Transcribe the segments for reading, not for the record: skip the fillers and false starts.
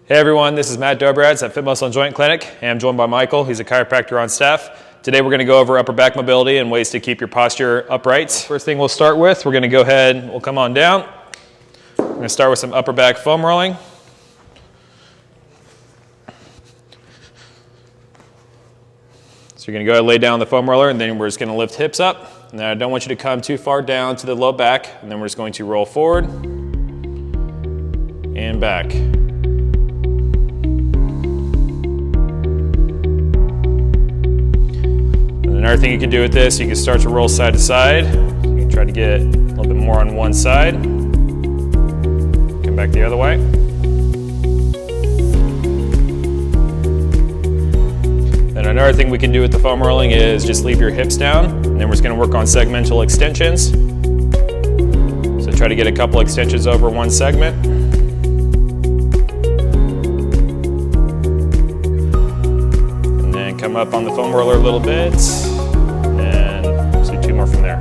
Hey everyone, this is Matt Dobrats at Fit Muscle and Joint Clinic, and I'm joined by Michael. He's a chiropractor on staff. Today we're going to go over upper back mobility and ways to keep your posture upright. First thing we'll start with, we're going to go ahead, we'll come on down. We're going to start with some upper back foam rolling. So you're going to go ahead and lay down the foam roller, and then we're just going to lift hips up. Now I don't want you to come too far down to the low back, and then we're just going to roll forward and back. Another thing you can do with this, you can start to roll side to side. You can try to get a little bit more on one side. Come back the other way. Then another thing we can do with the foam rolling is just leave your hips down, and then we're just going to work on segmental extensions. So try to get a couple extensions over one segment. And then come up on the foam roller a little bit. More from there.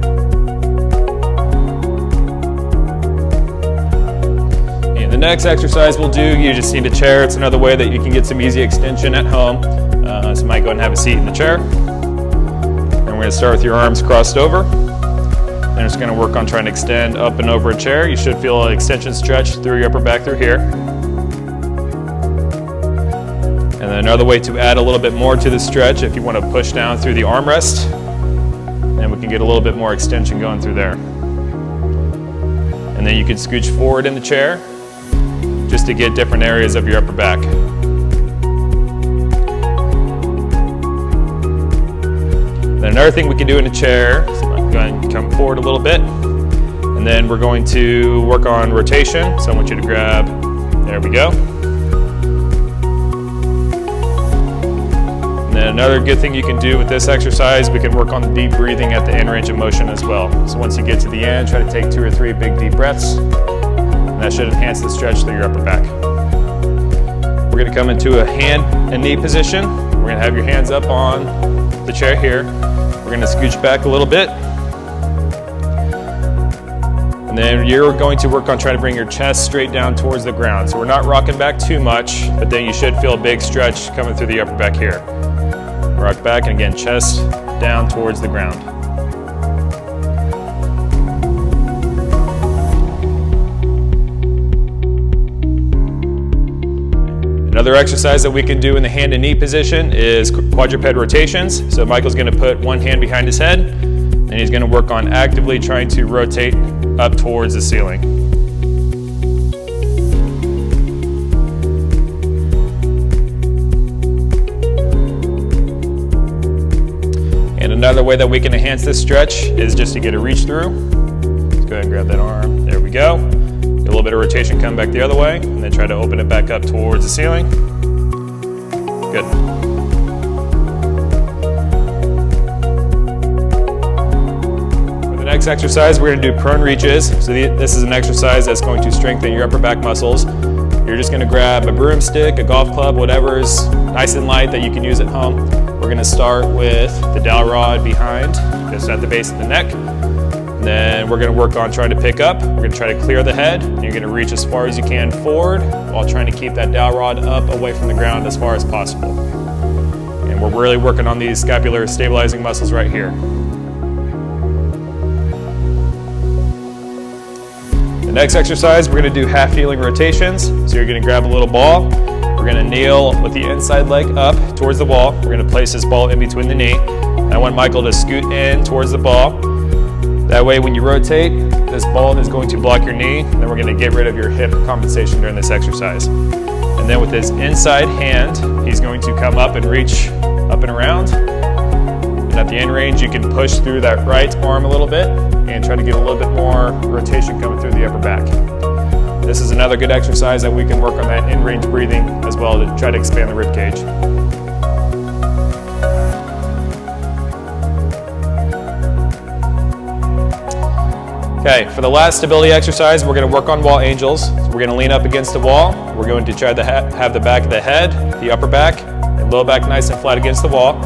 And the next exercise we'll do, you just need a chair. It's another way that you can get some easy extension at home. So you might go ahead and have a seat in the chair. And we're going to start with your arms crossed over. Then we're just going to work on trying to extend up and over a chair. You should feel an extension stretch through your upper back through here. And then another way to add a little bit more to the stretch, if you want to push down through the armrest, and we can get a little bit more extension going through there. And then you can scooch forward in the chair just to get different areas of your upper back. Then another thing we can do in a chair, so I'm going to come forward a little bit, and then we're going to work on rotation. So I want you to grab, there we go. And another good thing you can do with this exercise, we can work on the deep breathing at the end range of motion as well. So once you get to the end, try to take 2 or 3 big deep breaths, and that should enhance the stretch through your upper back. We're going to come into a hand and knee position. We're going to have your hands up on the chair here. We're going to scooch back a little bit. And then you're going to work on trying to bring your chest straight down towards the ground. So we're not rocking back too much, but then you should feel a big stretch coming through the upper back here. Rock back, and again, chest down towards the ground. Another exercise that we can do in the hand and knee position is quadruped rotations. So Michael's going to put one hand behind his head, and he's going to work on actively trying to rotate up towards the ceiling. Another way that we can enhance this stretch is just to get a reach through. Let's go ahead and grab that arm. There we go. Get a little bit of rotation, come back the other way, and then try to open it back up towards the ceiling. Good. For the next exercise, we're going to do prone reaches. So this is an exercise that's going to strengthen your upper back muscles. You're just going to grab a broomstick, a golf club, whatever is nice and light that you can use at home. We're going to start with the dowel rod behind, just at the base of the neck. And then we're going to work on trying to pick up. We're going to try to clear the head. And you're going to reach as far as you can forward while trying to keep that dowel rod up away from the ground as far as possible. And we're really working on these scapular stabilizing muscles right here. The next exercise, we're going to do half kneeling rotations. So you're going to grab a little ball. We're going to kneel with the inside leg up towards the wall. We're going to place this ball in between the knee. I want Michael to scoot in towards the ball. That way when you rotate, this ball is going to block your knee. And then we're going to get rid of your hip compensation during this exercise. And then with his inside hand, he's going to come up and reach up and around. And at the end range, you can push through that right arm a little bit and try to get a little bit more rotation coming through the upper back. This is another good exercise that we can work on that in-range breathing as well to try to expand the rib cage. Okay, for the last stability exercise, we're going to work on wall angels. So we're going to lean up against the wall. We're going to try to have the back of the head, the upper back, and low back nice and flat against the wall.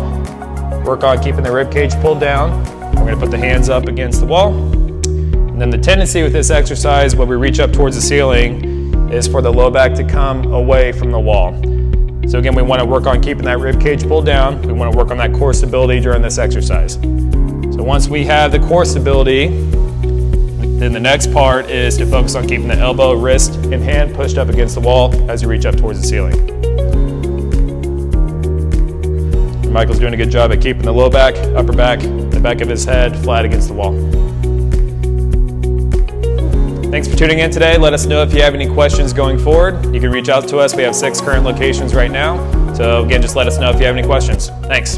Work on keeping the rib cage pulled down. We're going to put the hands up against the wall. And then the tendency with this exercise when we reach up towards the ceiling is for the low back to come away from the wall. So again, we want to work on keeping that rib cage pulled down. We want to work on that core stability during this exercise. So once we have the core stability, then the next part is to focus on keeping the elbow, wrist, and hand pushed up against the wall as you reach up towards the ceiling. Michael's doing a good job at keeping the low back, upper back, the back of his head flat against the wall. Thanks for tuning in today. Let us know if you have any questions going forward. You can reach out to us. We have 6 current locations right now. So again, just let us know if you have any questions. Thanks.